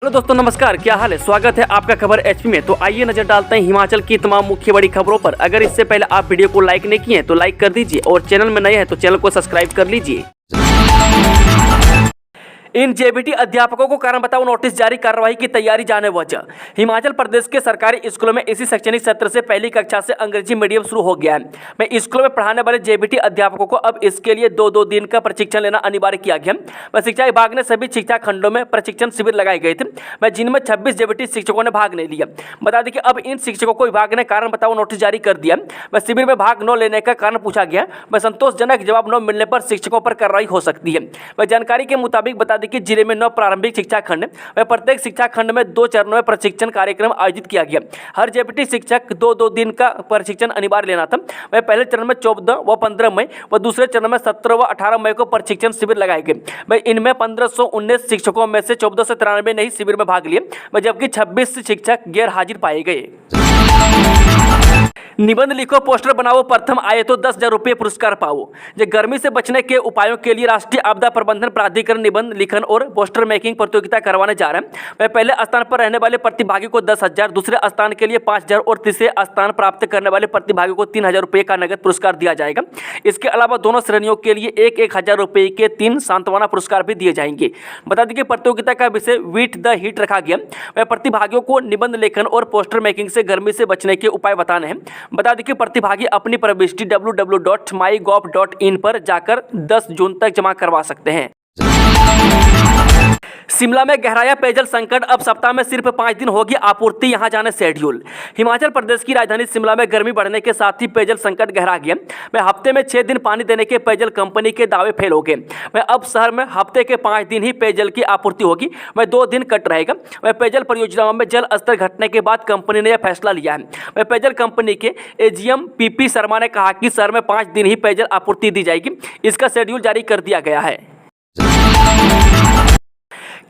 Hello दोस्तों, नमस्कार। क्या हाल है? स्वागत है आपका खबर एचपी में। तो आइए नजर डालते हैं हिमाचल की तमाम मुख्य बड़ी खबरों पर। अगर इससे पहले आप वीडियो को लाइक नहीं किए हैं तो लाइक कर दीजिए और चैनल में नए हैं तो चैनल को सब्सक्राइब कर लीजिए। इन जेबीटी अध्यापकों को कारण बताओ नोटिस जारी, कार्रवाई की तैयारी, जाने वजह। हिमाचल प्रदेश के सरकारी स्कूलों में इसी शैक्षणिक सत्र से पहली कक्षा से अंग्रेजी मीडियम शुरू हो गया है। मैं स्कूलों में पढ़ाने वाले जेबीटी अध्यापकों को अब इसके लिए दो दिन का प्रशिक्षण लेना अनिवार्य किया गया। मैं शिक्षा विभाग ने सभी शिक्षा खंडों में प्रशिक्षण शिविर लगाए गए थे, मैं जिनमें 26 जेबीटी शिक्षकों ने भाग नहीं लिया। बता दें कि अब इन शिक्षकों को विभाग ने कारण बताओ नोटिस जारी कर दिया। मैं शिविर में भाग न लेने का कारण पूछा गया। मैं संतोषजनक जवाब न मिलने पर शिक्षकों पर कार्रवाई हो सकती है। मैं जानकारी के मुताबिक बता दें कि जिले में 9 प्रारंभिक शिक्षा खंड में प्रत्येक शिक्षा खंड में 2 चरणों में प्रशिक्षण कार्यक्रम आयोजित किया गया। हर जेबीटी शिक्षक दो दिन का प्रशिक्षण अनिवार्य लेना था। वह पहले चरण में 14 व 15 मई व दूसरे चरण में 17 व 18 मई को प्रशिक्षण शिविर लगाए गए। वह इनमें 1519 शिक्षकों में से 1493 ने ही शिविर में भाग लिया, जबकि 26 शिक्षक गैर हाजिर पाए गए। निबंध लिखो, पोस्टर बनाओ, प्रथम आए तो 10,000 रुपये पुरस्कार पाओ। जो गर्मी से बचने के उपायों के लिए राष्ट्रीय आपदा प्रबंधन प्राधिकरण निबंध लिखन और पोस्टर मेकिंग प्रतियोगिता करवाने जा रहे हैं। वह पहले स्थान पर रहने वाले प्रतिभागी को 10,000, दूसरे स्थान के लिए 5,000 और तीसरे स्थान प्राप्त करने वाले प्रतिभागी को 3,000 रुपये का नगद पुरस्कार दिया जाएगा। इसके अलावा दोनों श्रेणियों के लिए 1,000 रुपये के 3 सांत्वना पुरस्कार भी दिए जाएंगे। बता दें कि प्रतियोगिता का विषय वीट द हीट रखा गया। वह प्रतिभागियों को निबंध लेखन और पोस्टर मेकिंग से गर्मी से बचने के उपाय बताने हैं। बता दें कि प्रतिभागी अपनी प्रविष्टि www.mygov.in पर जाकर 10 जून तक जमा करवा सकते हैं। शिमला में गहराया पेयजल संकट, अब सप्ताह में सिर्फ 5 दिन होगी आपूर्ति, यहां जाने शेड्यूल। हिमाचल प्रदेश की राजधानी शिमला में गर्मी बढ़ने के साथ ही पेयजल संकट गहरा गया। मैं हफ्ते में 6 दिन पानी देने के पेयजल कंपनी के दावे फेल हो गए। मैं अब शहर में हफ्ते के 5 दिन ही पेयजल की आपूर्ति होगी, मैं 2 दिन कट रहेगा। मैं पेयजल परियोजनाओं में जल स्तर घटने के बाद कंपनी ने यह फैसला लिया है। मैं पेयजल कंपनी के एजीएम पीपी शर्मा ने कहा कि शहर में 5 दिन ही पेयजल आपूर्ति दी जाएगी। इसका शेड्यूल जारी कर दिया गया है।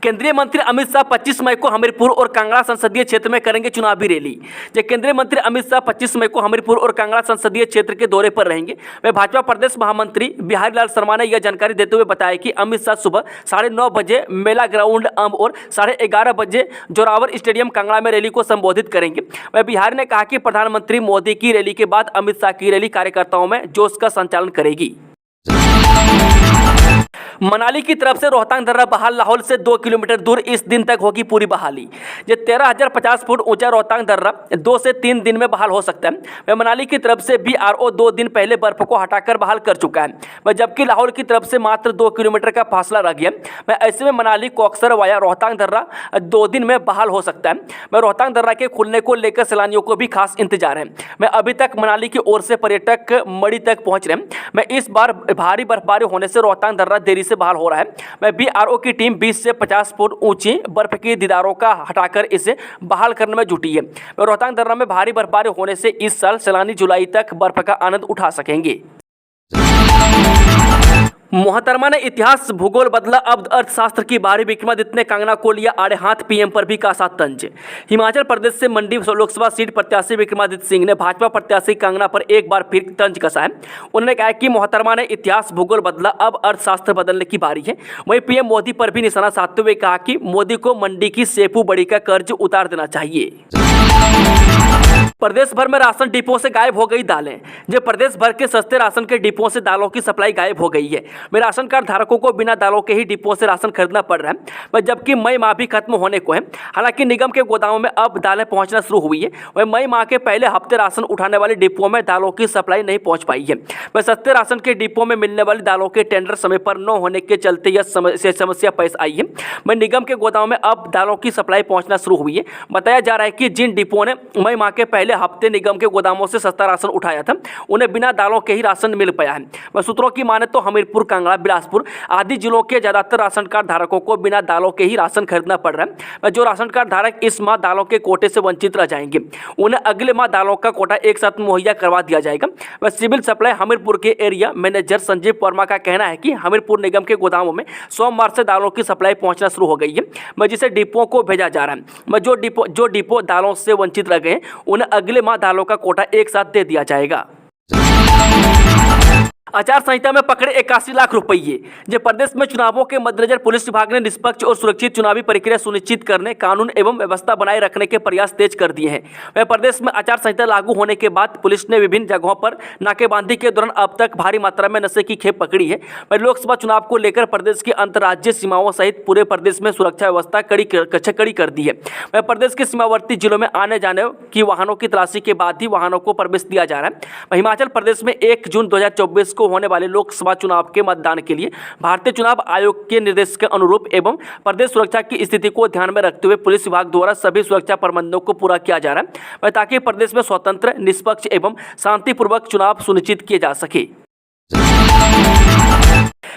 केंद्रीय मंत्री अमित शाह 25 मई को हमीरपुर और कांगड़ा संसदीय क्षेत्र में करेंगे चुनावी रैली। केंद्रीय मंत्री अमित शाह 25 मई को हमीरपुर और कांगड़ा संसदीय क्षेत्र के दौरे पर रहेंगे। वे भाजपा प्रदेश महामंत्री बिहारी लाल शर्मा ने यह जानकारी देते हुए बताया कि अमित शाह सुबह 9:30 बजे मेला ग्राउंड अंब और 11:30 बजे जोरावर स्टेडियम कांगड़ा में रैली को संबोधित करेंगे। वह बिहारी ने कहा कि प्रधानमंत्री मोदी की रैली के बाद अमित शाह की रैली कार्यकर्ताओं में जोश का संचालन करेगी। मनाली की तरफ से रोहतांग दर्रा बहाल, लाहौल से 2 किलोमीटर दूर इस दिन तक होगी पूरी बहाली। ये 13,050 फुट ऊंचा रोहतांग दर्रा 2 से 3 दिन में बहाल हो सकता है। वह मनाली की तरफ से बीआरओ 2 दिन पहले बर्फ को हटाकर बहाल कर चुका है, वह जबकि लाहौल की तरफ से मात्र 2 किलोमीटर का फासला रह गया। मैं ऐसे में मनाली कोकसर वाया रोहतांग दर्रा 2 दिन में बहाल हो सकता है। मैं रोहतांग दर्रा के खुलने को लेकर सैलानियों को भी खास इंतजार है। मैं अभी तक मनाली की ओर से पर्यटक मड़ी तक पहुंच रहे हैं। मैं इस बार भारी बर्फबारी होने से रोहतांग दर्रा देरी से बहाल हो रहा है। मैं बीआरओ की टीम 20 से 50 फुट ऊंची बर्फ की दीवारों का हटाकर इसे बहाल करने में जुटी है। रोहतांग दर्रा में भारी बर्फबारी होने से इस साल सैलानी जुलाई तक बर्फ का आनंद उठा सकेंगे। मोहतरमा ने इतिहास भूगोल बदला, अब अर्थशास्त्र की बारी, विक्रमादित्य ने कांगड़ा को लिया आड़े हाथ, पीएम पर भी कसा तंज। हिमाचल प्रदेश से मंडी लोकसभा सीट प्रत्याशी विक्रमादित्य सिंह ने भाजपा प्रत्याशी कांगड़ा पर एक बार फिर तंज कसा है। उन्होंने कहा कि मोहतरमा ने इतिहास भूगोल बदला, अब अर्थशास्त्र बदलने की बारी है। वहीं पीएम मोदी पर भी निशाना साधते हुए कहा कि मोदी को मंडी की सेपू बड़ी का कर्ज उतार देना चाहिए। प्रदेश भर में राशन डिपो से गायब हो गई दालें। जब प्रदेश भर के सस्ते राशन के डिपो से दालों की सप्लाई गायब हो गई है। वे राशन कार्ड धारकों को बिना दालों के ही डिपो से राशन खरीदना पड़ रहा है, जबकि मई माह भी खत्म होने को है। हालांकि निगम के गोदामों में अब दालें पहुंचना शुरू हुई है। वह मई माह के पहले हफ्ते राशन उठाने वाले डिपो में दालों की सप्लाई नहीं पहुंच पाई है। वह सस्ते राशन के डिपो में मिलने वाली दालों के टेंडर समय पर न होने के चलते यह समस्या पेश आई है। वह निगम के गोदामों में अब दालों की सप्लाई पहुंचना शुरू हुई है। बताया जा रहा है कि जिन डिपो ने मई माह के पहले हफ्ते निगम के गोदामों से सस्ता राशन उठाया था, उन्हें बिना दालों के ही राशन मिल पाया है। वह सूत्रों की माने तो हमीरपुर, कांगड़ा, बिलासपुर आदि जिलों के ज्यादातर राशन कार्ड धारकों को बिना दालों के ही राशन खरीदना पड़ रहा है। जो राशन कार्ड धारक इस माह दालों के कोटे से वंचित रह जाएंगे, उन्हें अगले माह दालों का कोटा एक साथ मुहैया करवा दिया जाएगा। वह सिविल सप्लाई हमीरपुर के एरिया मैनेजर संजीव वर्मा का कहना है कि हमीरपुर निगम के गोदामों में सोमवार से दालों की सप्लाई पहुंचना शुरू हो गई है, जिसे डिपो को भेजा जा रहा है। जो डिपो दालों से वंचित रह गए, उन्हें अगले माह दालों का कोटा एक साथ दे दिया जाएगा। आचार संहिता में पकड़े 81 लाख रुपये। जब प्रदेश में चुनावों के मद्देनजर पुलिस विभाग ने निष्पक्ष और सुरक्षित चुनावी प्रक्रिया सुनिश्चित करने, कानून एवं व्यवस्था बनाए रखने के प्रयास तेज कर दिए हैं। वह प्रदेश में आचार संहिता लागू होने के बाद पुलिस ने विभिन्न जगहों पर नाकेबंदी के दौरान अब तक भारी मात्रा में नशे की खेप पकड़ी है। वह लोकसभा चुनाव को लेकर प्रदेश की अंतर्राज्यीय सीमाओं सहित पूरे प्रदेश में सुरक्षा व्यवस्था कड़ी कर दी है। वह प्रदेश के सीमावर्ती जिलों में आने जाने की वाहनों की तलाशी के बाद ही वाहनों को प्रवेश दिया जा रहा है। हिमाचल प्रदेश में 1 जून 2024 को होने वाले लोकसभा चुनाव के मतदान के लिए भारतीय चुनाव आयोग के निर्देश के अनुरूप एवं प्रदेश सुरक्षा की स्थिति को ध्यान में रखते हुए पुलिस विभाग द्वारा सभी सुरक्षा प्रबंधों को पूरा किया जा रहा है, ताकि प्रदेश में स्वतंत्र, निष्पक्ष एवं शांतिपूर्वक चुनाव सुनिश्चित किए जा सके।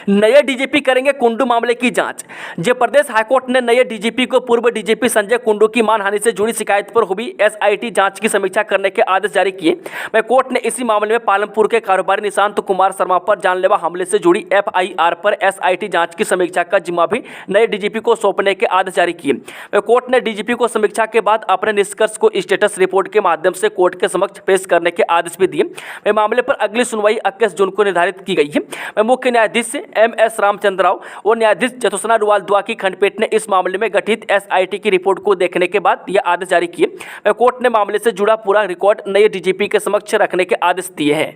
नए डीजीपी करेंगे कुंडू मामले की जांच। जब प्रदेश हाईकोर्ट ने नए डीजीपी को पूर्व डीजीपी संजय कुंडू की मानहानि से जुड़ी शिकायत पर हुई एसआईटी जांच की समीक्षा करने के आदेश जारी किए। वह कोर्ट ने इसी मामले में पालमपुर के कारोबारी निशांत कुमार शर्मा पर जानलेवा हमले से जुड़ी एफआईआर पर एसआईटी जांच की समीक्षा का जिम्मा भी नए डीजीपी को सौंपने के आदेश जारी किए। वह कोर्ट ने डीजीपी को समीक्षा के बाद अपने निष्कर्ष को स्टेटस रिपोर्ट के माध्यम से कोर्ट के समक्ष पेश करने के आदेश भी दिए। वह मामले पर अगली सुनवाई 21 जून को निर्धारित की गई है। वह मुख्य न्यायाधीश एमएस रामचंद्र राव और न्यायाधीश जतोसना रुवाल दुआ की खंडपीठ ने इस मामले में गठित एसआईटी की रिपोर्ट को देखने के बाद यह आदेश जारी किए। कोर्ट ने मामले से जुड़ा पूरा रिकॉर्ड नए डीजीपी के समक्ष रखने के आदेश दिए हैं।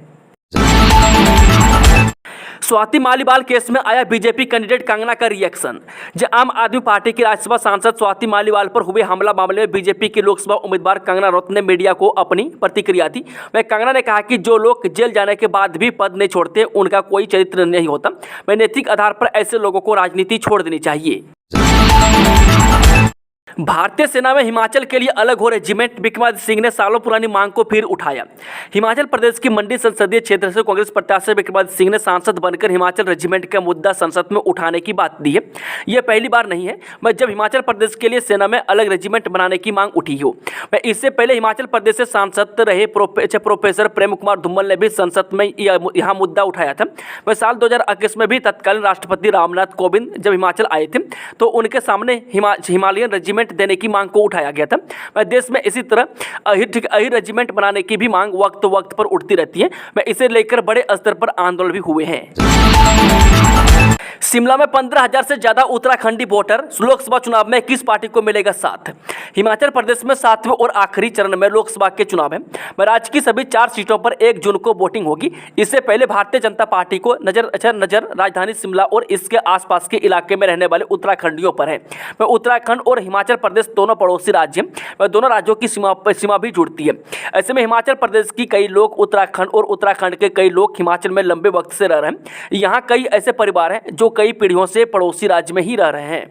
स्वाति मालीवाल केस में आया बीजेपी कैंडिडेट कंगना का रिएक्शन। जब आम आदमी पार्टी की राज्यसभा सांसद स्वाति मालीवाल पर हुए हमला मामले में बीजेपी की लोकसभा उम्मीदवार कंगना रनौत ने मीडिया को अपनी प्रतिक्रिया दी। वह कंगना ने कहा कि जो लोग जेल जाने के बाद भी पद नहीं छोड़ते उनका कोई चरित्र नहीं होता। वह नैतिक आधार पर ऐसे लोगों को राजनीति छोड़ देनी चाहिए। भारतीय सेना में हिमाचल के लिए अलग हो रेजिमेंट, विक्रमादित्य सिंह ने सालों पुरानी मांग को फिर उठाया। हिमाचल प्रदेश की मंडी संसदीय क्षेत्र से कांग्रेस प्रत्याशी विक्रमादित्य सिंह ने सांसद बनकर हिमाचल रेजिमेंट का मुद्दा संसद में उठाने की बात दी है। यह पहली बार नहीं है जब हिमाचल प्रदेश के लिए सेना में अलग रेजिमेंट बनाने की मांग उठी हो। इससे पहले हिमाचल प्रदेश से सांसद रहे प्रोफेसर प्रेम कुमार धूमल ने भी संसद में यह मुद्दा उठाया था। वह साल 2021 में भी तत्कालीन राष्ट्रपति रामनाथ कोविंद जब हिमाचल आए थे तो उनके सामने हिमालयन रेजिमेंट देने की मांग को उठाया गया था। देश में इसी तरह अहिर रेजिमेंट बनाने की भी मांग वक्त पर उठती रहती है। इसे लेकर बड़े स्तर पर आंदोलन भी हुए हैं। शिमला में 15,000 से ज्यादा उत्तराखंडी वोटर, लोकसभा चुनाव में किस पार्टी को मिलेगा साथ। हिमाचल प्रदेश में 7वें और आखिरी चरण में लोकसभा के चुनाव है। राज्य की सभी 4 सीटों पर 1 जून को वोटिंग होगी। इससे पहले भारतीय जनता पार्टी को नजर राजधानी शिमला और इसके आसपास के इलाके में रहने वाले उत्तराखंडियों पर है। उत्तराखंड और हिमाचल प्रदेश दोनों पड़ोसी राज्य हैं। दोनों राज्यों की सीमा भी जुड़ती है। ऐसे में हिमाचल प्रदेश की कई लोग उत्तराखंड और उत्तराखंड के कई लोग हिमाचल में लंबे वक्त से रह रहे हैं। यहाँ कई ऐसे परिवार हैं जो कई पीढ़ियों से पड़ोसी राज्य में ही रह रहे हैं।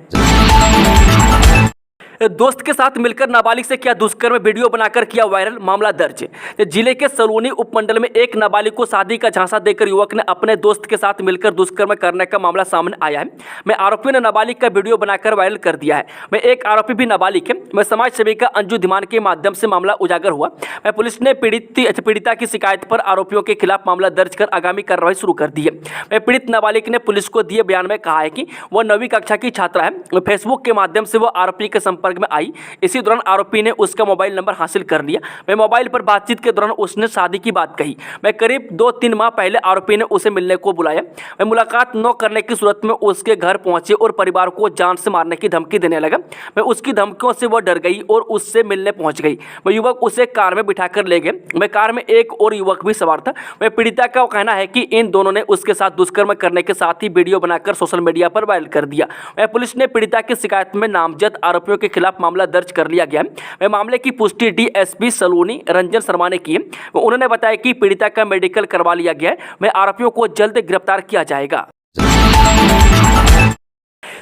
दोस्त के साथ मिलकर नाबालिग से किया दुष्कर्म, वीडियो बनाकर किया वायरल, मामला दर्ज। जिले के सलूनी उपमंडल में एक नाबालिग को शादी का झांसा देकर युवक ने अपने दोस्त के साथ मिलकर दुष्कर्म करने का मामला सामने आया है। आरोपियों ने नाबालिग का वीडियो बनाकर वायरल कर दिया है। एक आरोपी भी नाबालिग है। समाज सेविका अंजू धीमान के माध्यम से मामला उजागर हुआ। पुलिस ने पीड़िता की शिकायत पर आरोपियों के खिलाफ मामला दर्ज कर आगामी कार्रवाई शुरू कर दी है। पीड़ित नाबालिग ने पुलिस को दिए बयान में कहा है कि वह 9वीं कक्षा की छात्रा है। फेसबुक के माध्यम से वह आरोपी के संपर्क में आई। इसी दौरान आरोपी ने उसका मोबाइल नंबर हासिल कर लिया। मोबाइल पर बातचीत के दौरान उसने शादी की बात कही। करीब 2-3 माह पहले आरोपी ने उसे मिलने को बुलाया। मुलाकात न करने की सूरत में उसके घर पहुंचे और परिवार को जान से मारने की धमकी देने लगा। उसकी धमकियों से वह डर गई और उससे मिलने पहुंच गई। युवक उसे कार में बिठाकर ले गए। कार में एक और युवक भी सवार था। पीड़िता का कहना है कि इन दोनों ने उसके साथ दुष्कर्म करने के साथ ही वीडियो बनाकर सोशल मीडिया पर वायरल कर दिया। पुलिस ने पीड़िता की शिकायत में नामजद आरोपियों के खिलाफ मामला दर्ज कर लिया गया है। मामले की पुष्टि डीएसपी सलूनी रंजन शर्मा ने की है। उन्होंने बताया कि पीड़िता का मेडिकल करवा लिया गया है। आरोपियों को जल्द गिरफ्तार किया जाएगा।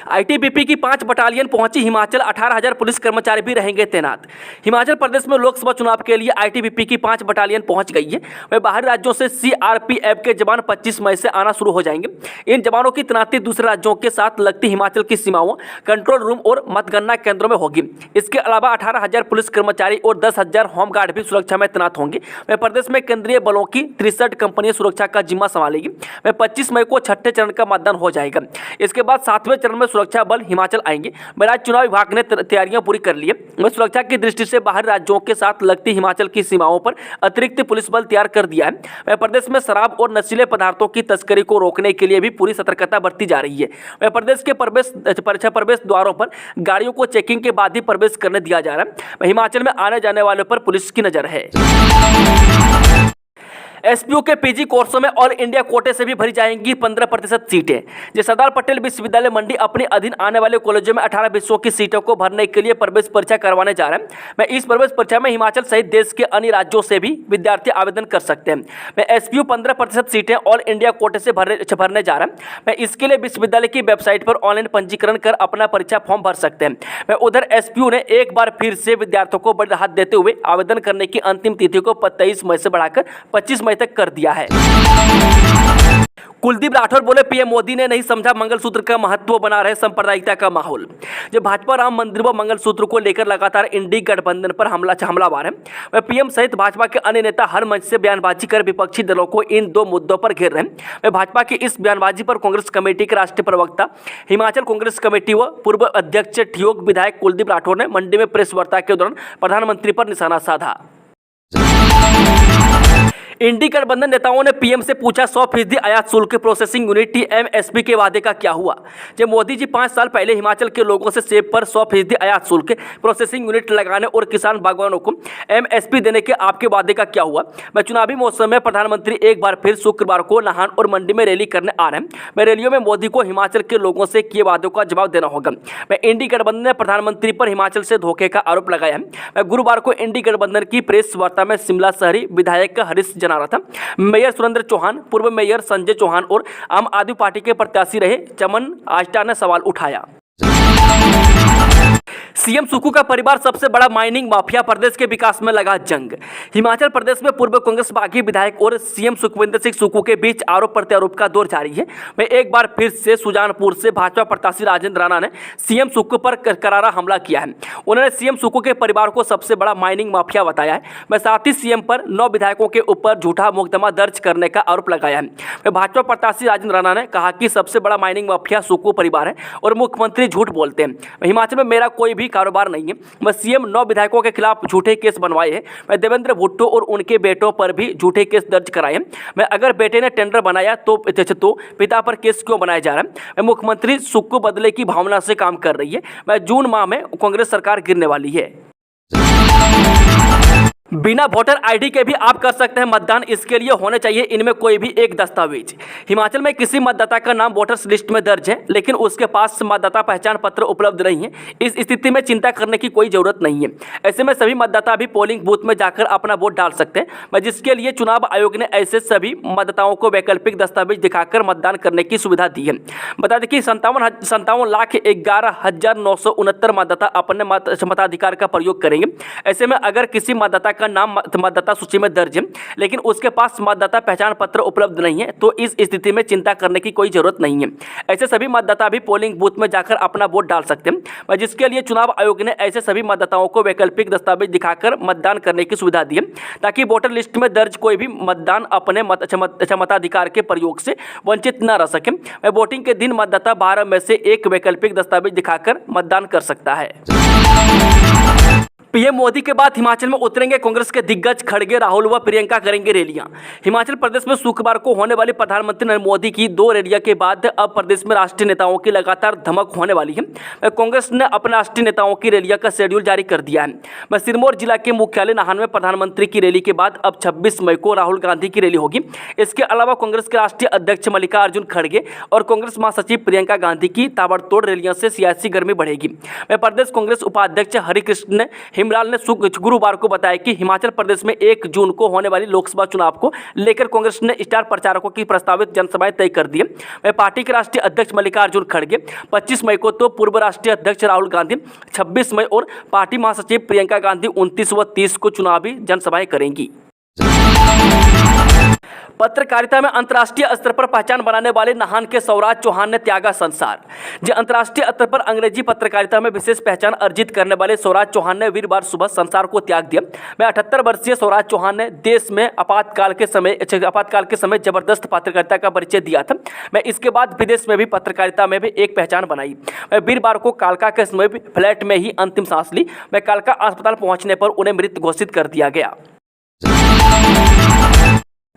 आईटीबीपी की 5 बटालियन पहुंची हिमाचल, 18,000 पुलिस कर्मचारी भी रहेंगे तैनात। हिमाचल प्रदेश में लोकसभा चुनाव के लिए आईटीबीपी की 5 बटालियन पहुंच गई है। वह बाहरी राज्यों से सीआरपीएफ के जवान 25 मई से आना शुरू हो जाएंगे। इन जवानों की तैनाती दूसरे राज्यों के साथ लगती हिमाचल की सीमाओं, कंट्रोल रूम और मतगणना केंद्रों में होगी। इसके अलावा 18,000 पुलिस कर्मचारी और 10,000 होमगार्ड भी सुरक्षा में तैनात होंगे। वह प्रदेश में केंद्रीय बलों की 63 कंपनियां सुरक्षा का जिम्मा संभालेगी। वह 25 मई को 6ठे चरण का मतदान हो जाएगा। इसके बाद 7वें चरण में सुरक्षा बल हिमाचल आएंगे। राज्य चुनाव विभाग ने तैयारियां पूरी कर ली है। सुरक्षा की दृष्टि से बाहरी राज्यों के साथ लगती हिमाचल की सीमाओं पर अतिरिक्त पुलिस बल तैयार कर दिया है। प्रदेश में शराब और नशीले पदार्थों की तस्करी को रोकने के लिए भी पूरी सतर्कता बरती जा रही है। प्रदेश के प्रवेश द्वारों पर गाड़ियों को चेकिंग के बाद ही प्रवेश करने दिया जा रहा है। हिमाचल में आने जाने वालों पर पुलिस की नजर है। एसपीयू के पीजी कोर्सों में ऑल इंडिया कोटे से भी भरी जाएंगी 15% सीटें। जो सरदार पटेल विश्वविद्यालय मंडी अपने अधीन आने वाले कॉलेजों में 18 विषयों की सीटों को भरने के लिए प्रवेश परीक्षा करवाने जा रहे हैं। मैं इस प्रवेश परीक्षा में हिमाचल सहित देश के अन्य राज्यों से भी विद्यार्थी आवेदन कर सकते हैं। मैं एसपीयू 15% सीटें ऑल इंडिया कोटे से भरने जा रहा है। मैं इसके लिए विश्वविद्यालय की वेबसाइट पर ऑनलाइन पंजीकरण कर अपना परीक्षा फॉर्म भर सकते हैं। मैं उधर एसपीयू ने एक बार फिर से विद्यार्थियों को बड़ी राहत देते हुए आवेदन करने की अंतिम तिथि को 23 मई से बढ़ाकर 25 मई तक कर दिया है। कुलदीप राठौर बोले, पीएम मोदी ने नहीं समझा मंगलसूत्र का महत्व, बना रहे सांप्रदायिकता का माहौल। जब भाजपा राम मंदिर व मंगलसूत्र को लेकर लगातार इंडी गठबंधन पर हमलावर है, वह पीएम सहित भाजपा के अन्य नेता हर मंच से बयानबाजी कर विपक्षी दलों को इन दो मुद्दों पर घेर रहे हैं। वह भाजपा की इस बयानबाजी पर कांग्रेस कमेटी के राष्ट्रीय प्रवक्ता, हिमाचल कांग्रेस कमेटी व पूर्व अध्यक्ष ठियोग विधायक कुलदीप राठौर ने मंडी में प्रेस वार्ता के दौरान प्रधानमंत्री पर निशाना साधा। इंडी गठबंधन नेताओं ने पीएम से पूछा 100% आयात शुल्क प्रोसेसिंग यूनिट एमएसपी के वादे का क्या हुआ। जब मोदी जी 5 साल पहले हिमाचल के लोगों से सेब पर 100% आयात शुल्क प्रोसेसिंग यूनिट लगाने और किसान बागवानों को एमएसपी देने के आपके वादे का क्या हुआ। मैं चुनावी मौसम में प्रधानमंत्री एक बार फिर शुक्रवार को नाहन और मंडी में रैली करने आ रहे हैं। मैं रैलियों में मोदी को हिमाचल के लोगों से किए वादों का जवाब देना होगा। मैं इंडी गठबंधन ने प्रधानमंत्री पर हिमाचल से धोखे का आरोप लगाया है। मैं गुरुवार को इंडी गठबंधन की प्रेस वार्ता में शिमला शहरी विधायक हरीश जना रहा था। मेयर सुरेंद्र चौहान, पूर्व मेयर संजय चौहान और आम आदमी पार्टी के प्रत्याशी रहे चमन आष्टा ने सवाल उठाया। सीएम सुक्खू का परिवार सबसे बड़ा माइनिंग माफिया, प्रदेश के विकास में लगा जंग। हिमाचल प्रदेश में पूर्व कांग्रेस बागी विधायक और सीएम सुखविंदर सिंह सुक्खू के बीच आरोप प्रत्यारोप का दौर जारी है। मैं एक बार फिर से सुजानपुर से भाजपा प्रत्याशी राजेंद्र राणा ने सीएम सुक्खू पर करारा हमला किया है। उन्होंने सीएम सुक्खू के परिवार को सबसे बड़ा माइनिंग माफिया बताया है। मैं साथ ही सीएम पर 9 विधायकों के ऊपर झूठा मुकदमा दर्ज करने का आरोप लगाया है। मैं भाजपा प्रत्याशी राजेंद्र राणा ने कहा कि सबसे बड़ा माइनिंग माफिया सुक्खू परिवार है और मुख्यमंत्री झूठ बोलते हैं। हिमाचल में मेरा कोई भी कारोबार नहीं है। मैं सीएम 9 विधायकों के खिलाफ झूठे केस बनवाए हैं। मैं देवेंद्र भुट्टो और उनके बेटों पर भी झूठे केस दर्ज कराए हैं। मैं अगर बेटे ने टेंडर बनाया तो पिता पर केस क्यों बनाया जा रहा है। मैं मुख्यमंत्री सुक्खू बदले की भावना से काम कर रही है। मैं जून माह में कांग्रेस सरकार गिरने वाली है। बिना वोटर आईडी के भी आप कर सकते हैं मतदान। इसके लिए होने चाहिए इनमें कोई भी एक दस्तावेज। हिमाचल में किसी मतदाता का नाम वोटर्स लिस्ट में दर्ज है लेकिन उसके पास मतदाता पहचान पत्र उपलब्ध नहीं है। इस स्थिति में चिंता करने की कोई जरूरत नहीं है। ऐसे में सभी मतदाता भी पोलिंग बूथ में जाकर अपना वोट डाल सकते हैं। जिसके लिए चुनाव आयोग ने ऐसे सभी मतदाताओं को वैकल्पिक दस्तावेज दिखाकर मतदान करने की सुविधा दी है। बता दें कि 57,11,969 मतदाता अपने मताधिकार का प्रयोग करेंगे। ऐसे में अगर किसी मतदाता का नाम मतदाता सूची में दर्ज है लेकिन उसके पास मतदाता पहचान पत्र उपलब्ध नहीं है तो इस स्थिति में चिंता करने की कोई जरूरत नहीं है। ऐसे सभी मतदाता भी पोलिंग बूथ में जाकर अपना वोट डाल सकते हैं। जिसके लिए चुनाव आयोग ने ऐसे सभी मतदाताओं को वैकल्पिक दस्तावेज दिखाकर मतदान करने की सुविधा दी है ताकि वोटर लिस्ट में दर्ज कोई भी मतदान अपने मताधिकार के प्रयोग से वंचित न रह सके। वोटिंग के दिन मतदाता 12 में से एक वैकल्पिक दस्तावेज दिखाकर मतदान कर सकता है। पीएम मोदी के बाद हिमाचल में उतरेंगे कांग्रेस के दिग्गज। खड़गे, राहुल व प्रियंका करेंगे रैलियां। हिमाचल प्रदेश में शुक्रवार को होने वाली प्रधानमंत्री नरेंद्र मोदी की 2 रैलियों के बाद अब प्रदेश में राष्ट्रीय नेताओं की लगातार धमक होने वाली है। कांग्रेस ने अपने राष्ट्रीय नेताओं की रैलियों का शेड्यूल जारी कर दिया है। सिरमौर जिला के मुख्यालय नाहन में प्रधानमंत्री की रैली के बाद अब 26 मई को राहुल गांधी की रैली होगी। इसके अलावा कांग्रेस के राष्ट्रीय अध्यक्ष मल्लिकार्जुन खड़गे और कांग्रेस महासचिव प्रियंका गांधी की ताबड़तोड़ रैलियों से सियासी गर्मी बढ़ेगी। प्रदेश कांग्रेस उपाध्यक्ष हरिकृष्ण हिमराल ने गुरुवार को बताया कि हिमाचल प्रदेश में 1 जून को होने वाली लोकसभा चुनाव को लेकर कांग्रेस ने स्टार प्रचारकों की प्रस्तावित जनसभाएं तय कर दी है। पार्टी के राष्ट्रीय अध्यक्ष मल्लिकार्जुन खड़गे 25 मई को तो पूर्व राष्ट्रीय अध्यक्ष राहुल गांधी 26 मई और पार्टी महासचिव प्रियंका गांधी 29 व 30 को चुनावी जनसभाएं करेंगी। पत्रकारिता में अंतर्राष्ट्रीय स्तर पर पहचान बनाने वाले नाहन के स्वराज चौहान ने त्यागा संसार। जो अंतर्राष्ट्रीय स्तर पर अंग्रेजी पत्रकारिता में विशेष पहचान अर्जित करने वाले स्वराज चौहान ने वीरवार सुबह संसार को त्याग दिया। मैं 78 वर्षीय स्वराज चौहान ने देश में आपातकाल के समय जबरदस्त पत्रकारिता का परिचय दिया था। मैं इसके बाद विदेश में भी पत्रकारिता में भी एक पहचान बनाई। मैं वीरवार को कालका के समय फ्लैट में ही अंतिम सांस ली। मैं कालका अस्पताल पहुंचने पर उन्हें मृत घोषित कर दिया गया।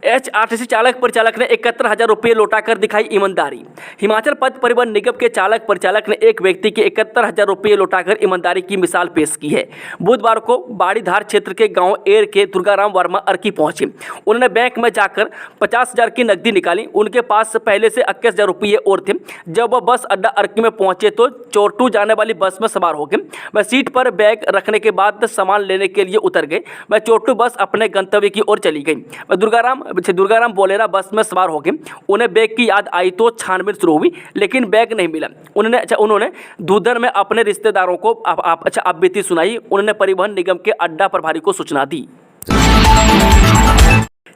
एचआरटीसी चालक परिचालक ने 71,000 रुपये लौटाकर दिखाई ईमानदारी। हिमाचल पथ परिवहन निगम के चालक परिचालक ने एक व्यक्ति के 71,000 रुपये लौटाकर ईमानदारी की मिसाल पेश की है। बुधवार को बाड़ीधार क्षेत्र के गांव एर के दुर्गाराम वर्मा अर्की पहुंचे। उन्होंने बैंक में जाकर 50,000 की नकदी निकाली। उनके पास पहले से 21,000 रुपये और थे। जब वह बस अड्डा अर्की में पहुंचे तो चोरटू जाने वाली बस में सवार हो गए। वह सीट पर बैग रखने के बाद सामान लेने के लिए उतर गए। वह चोरटू बस अपने गंतव्य की ओर चली गई। वह दुर्गाराम बोलेरा बस में सवार हो गए। उन्हें बैग की याद आई तो छानबीन शुरू हुई, लेकिन बैग नहीं मिला। उन्होंने धूधर में अपने रिश्तेदारों को बीती सुनाई। उन्होंने परिवहन निगम के अड्डा प्रभारी को सूचना दी।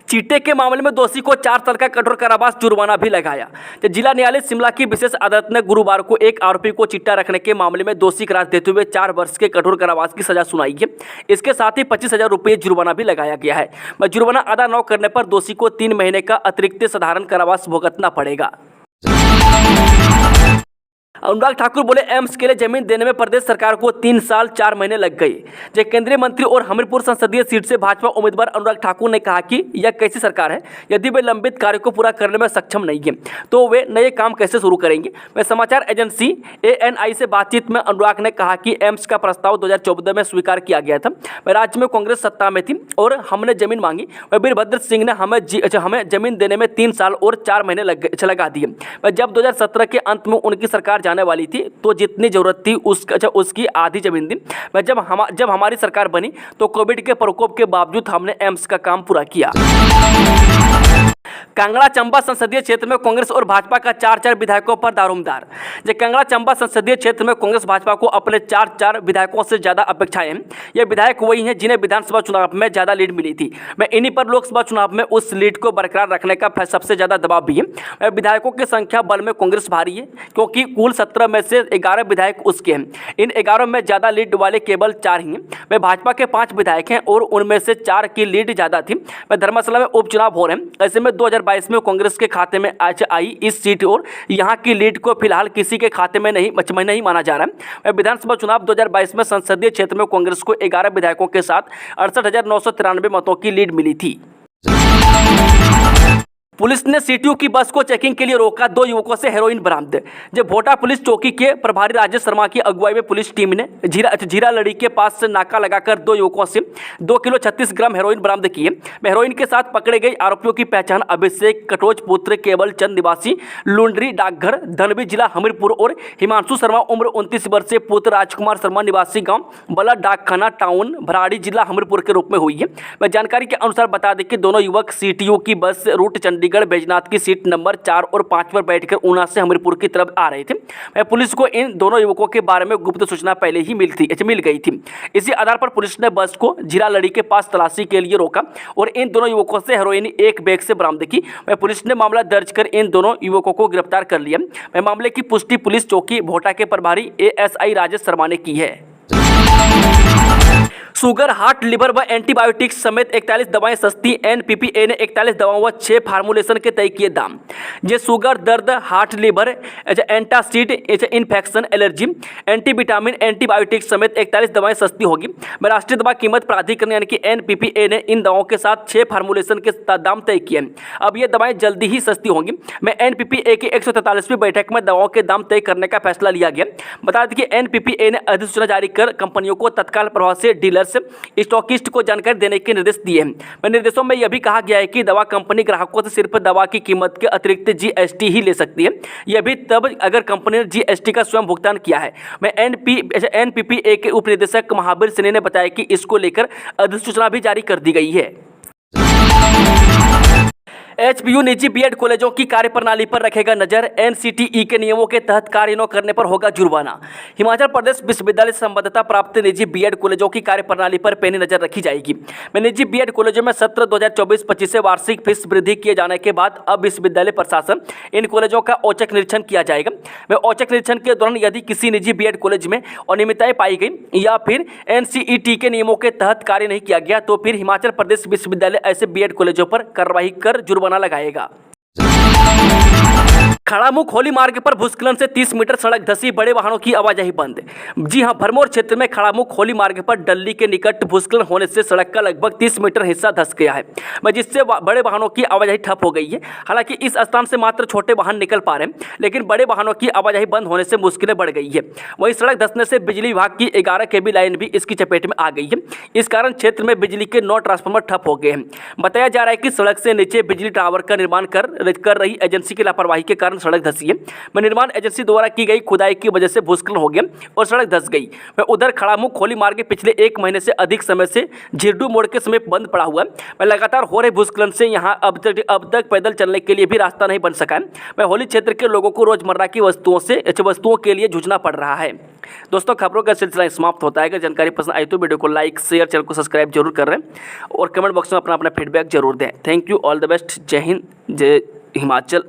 चीटे के मामले में दोषी को 4 साल का कठोर कारावास जुर्माना भी लगाया। जिला न्यायालय शिमला की विशेष अदालत ने गुरुवार को एक आरोपी को चिट्टा रखने के मामले में दोषी करार देते हुए 4 वर्ष के कठोर कारावास की सजा सुनाई है। इसके साथ ही 25,000 रुपये जुर्माना भी लगाया गया है। जुर्माना अदा न करने पर दोषी को 3 महीने का अतिरिक्त साधारण कारावास भुगतना पड़ेगा। अनुराग ठाकुर बोले, एम्स के लिए जमीन देने में प्रदेश सरकार को 3 साल 4 महीने लग गए। जब केंद्रीय मंत्री और हमीरपुर संसदीय सीट से भाजपा उम्मीदवार अनुराग ठाकुर ने कहा कि यह कैसी सरकार है, यदि वे लंबित कार्य को पूरा करने में सक्षम नहीं है तो वे नए काम कैसे शुरू करेंगे। मैं समाचार एजेंसी ANI से बातचीत में अनुराग ने कहा कि एम्स का प्रस्ताव 2014 में स्वीकार किया गया था। मैं राज्य में कांग्रेस सत्ता में थी और हमने जमीन मांगी। वह वीरभद्र सिंह ने हमें जमीन देने में 3 साल और 4 महीने लगा दिए। जब 2017 के अंत में उनकी सरकार जाने वाली थी तो जितनी जरूरत थी उसकी आधी जमीन दी। जब हमारी सरकार बनी तो कोविड के प्रकोप के बावजूद हमने एम्स का काम पूरा किया। कांगड़ा चंबा संसदीय क्षेत्र में कांग्रेस और भाजपा का 4 विधायकों पर दारोमदार। जब कांगड़ा चंबा संसदीय क्षेत्र में कांग्रेस भाजपा को अपने 4 विधायकों से ज्यादा अपेक्षाएं हैं। ये विधायक वही हैं जिन्हें विधानसभा चुनाव में ज्यादा लीड मिली थी। मैं इन्हीं पर लोकसभा चुनाव में उस लीड को बरकरार रखने का सबसे ज्यादा दबाव भी है। विधायकों की संख्या बल में कांग्रेस भारी है क्योंकि कुल 17 में से 11 विधायक उसके हैं। इन 11 में ज्यादा लीड वाले केवल 4 ही हैं। वे भाजपा के 5 विधायक हैं और उनमें से 4 की लीड ज्यादा थी। वह धर्मशाला में उपचुनाव हो रहे हैं। ऐसे में 2022 में कांग्रेस के खाते में आई इस सीट और यहां की लीड को फिलहाल किसी के खाते में नहीं माना जा रहा है। विधानसभा चुनाव 2022 में संसदीय क्षेत्र में कांग्रेस को 11 विधायकों के साथ 68,993 मतों की लीड मिली थी। पुलिस ने सीटीयू की बस को चेकिंग के लिए रोका। 2 युवकों से हेरोइन बरामद। जब भोटा पुलिस चौकी के प्रभारी राजेश शर्मा की अगुवाई में पुलिस टीम ने जीरा लड़ी के पास से नाका लगाकर 2 युवकों से 2 किलो 36 ग्राम हेरोइन बरामद की है। हेरोइन के साथ पकड़े गए आरोपियों की पहचान अभिषेक कटोच पुत्र केवल चंद निवासी लुंडरी डाकघर धनबी जिला हमीरपुर और हिमांशु शर्मा उम्र 29 वर्षीय पुत्र राजकुमार शर्मा निवासी गाँव बला डाकखाना टाउन भराड़ी जिला हमीरपुर के रूप में हुई है। जानकारी के अनुसार बता दें कि दोनों युवक सीटीयू की बस रूट चंडीगढ़ बैजनाथ की सीट नंबर 4 और 5 पर बैठकर ऊना से हमीरपुर की तरफ आ रहे थे। पुलिस को इन दोनों युवकों के बारे में गुप्त सूचना पहले ही मिल गई थी। इसी आधार पर पुलिस ने बस को जीरा लड़ी के पास तलाशी के लिए रोका और इन दोनों युवकों से हेरोइन एक बैग से बरामद की। पुलिस ने मामला दर्ज कर इन दोनों युवकों को गिरफ्तार कर लिया। मामले की पुष्टि पुलिस चौकी भोटा के प्रभारी ASI राजेश शर्मा ने की है। शुगर, हार्ट, लिवर व एंटीबायोटिक्स समेत 41 दवाएं सस्ती। NPPA ने 41 दवाओं व 6 फार्मूलेशन के तय किए दाम। ये शुगर, दर्द, heart, liver, antacid, infection, allergy, antivitamin, antibiotics समेत 41 दवाएं सस्ती होगी। राष्ट्रीय दवा कीमत प्राधिकरण यानी कि NPPA ने इन दवाओं के साथ 6 फार्मूलेशन के दाम तय किए हैं। अब ये दवाएं जल्दी ही सस्ती होंगी। NPPA की 143वीं बैठक में दवाओं के दाम तय करने का फैसला लिया गया। बता दें कि NPPA ने अधिसूचना जारी कर कंपनियों को तत्काल प्रभाव से डीलर्स स्टॉकिस्ट को जानकारी देने के निर्देश दिए हैं। निर्देशों में यह भी कहा गया है कि दवा कंपनी ग्राहकों से सिर्फ दवा की कीमत के अतिरिक्त GST ही ले सकती है। यह भी तब अगर कंपनी ने GST का स्वयं भुगतान किया है। NPPA के उप निदेशक महावीर सिन्हा ने बताया कि इसको लेकर अधिसूचना भी जारी कर दी गई है। एचपीयू निजी बीएड कॉलेजों की कार्यप्रणाली पर रखेगा नजर, एनसीटीई के नियमों के तहत कार्य न करने पर होगा जुर्माना। हिमाचल प्रदेश विश्वविद्यालय से संबद्धता प्राप्त निजी बीएड कॉलेजों की कार्यप्रणाली पर पैनी नजर रखी जाएगी। में निजी बीएड कॉलेजों में सत्र 2024-25 से वार्षिक फीस वृद्धि किए जाने के बाद अब विश्वविद्यालय प्रशासन इन कॉलेजों का औचक निरीक्षण किया जाएगा। में औचक निरीक्षण के दौरान यदि किसी निजी बीएड कॉलेज में अनियमितताएं पाई गई या फिर एनसीईटी के नियमों के तहत कार्य नहीं किया गया तो फिर हिमाचल प्रदेश विश्वविद्यालय ऐसे बीएड कॉलेजों पर कार्रवाई कर जुर्माना लगाएगा। खड़ामुख होली मार्ग पर भूस्खलन से 30 मीटर सड़क धंसी, बड़े वाहनों की आवाजाही बंद। जी हां, भरमौर क्षेत्र में खड़ामुख होली मार्ग पर डल्ली के निकट भूस्खलन होने से सड़क का लगभग 30 मीटर हिस्सा धंस गया है, जिससे बड़े वाहनों की आवाजाही ठप हो गई है। हालांकि इस स्थान से मात्र छोटे वाहन निकल पा रहे हैं, लेकिन बड़े वाहनों की आवाजाही बंद होने से मुश्किलें बढ़ गई है। वहीं सड़क धंसने से बिजली विभाग की 11 केबी लाइन भी इसकी चपेट में आ गई है। इस कारण क्षेत्र में बिजली के 9 ट्रांसफार्मर ठप हो गए हैं। बताया जा रहा है कि सड़क से नीचे बिजली टावर का निर्माण कर रही एजेंसी की लापरवाही के कारण सड़क धंसी है। निर्माण एजेंसी द्वारा की गई खुदाई की वजह से भूस्खलन हो गया और सड़क धंस गई। उधर खड़ामुख होली मार्ग पिछले 1 महीने से अधिक समय से झिरडू मोड़ के समीप बंद पड़ा हुआ है। लगातार हो रहे भूस्खलन से यहां अब तक पैदल चलने के लिए भी रास्ता नहीं बन सका है। होली क्षेत्र के लोगों को रोजमर्रा की वस्तुओं के लिए जूझना पड़ रहा है। दोस्तों, खबरों का सिलसिला समाप्त होता है। अगर जानकारी पसंद आई तो वीडियो को लाइक, शेयर, चैनल को सब्सक्राइब जरूर कर रहे हैं और कमेंट बॉक्स में अपना फीडबैक जरूर दें। Thank you, all the best. जय हिंद, जय हिमाचल।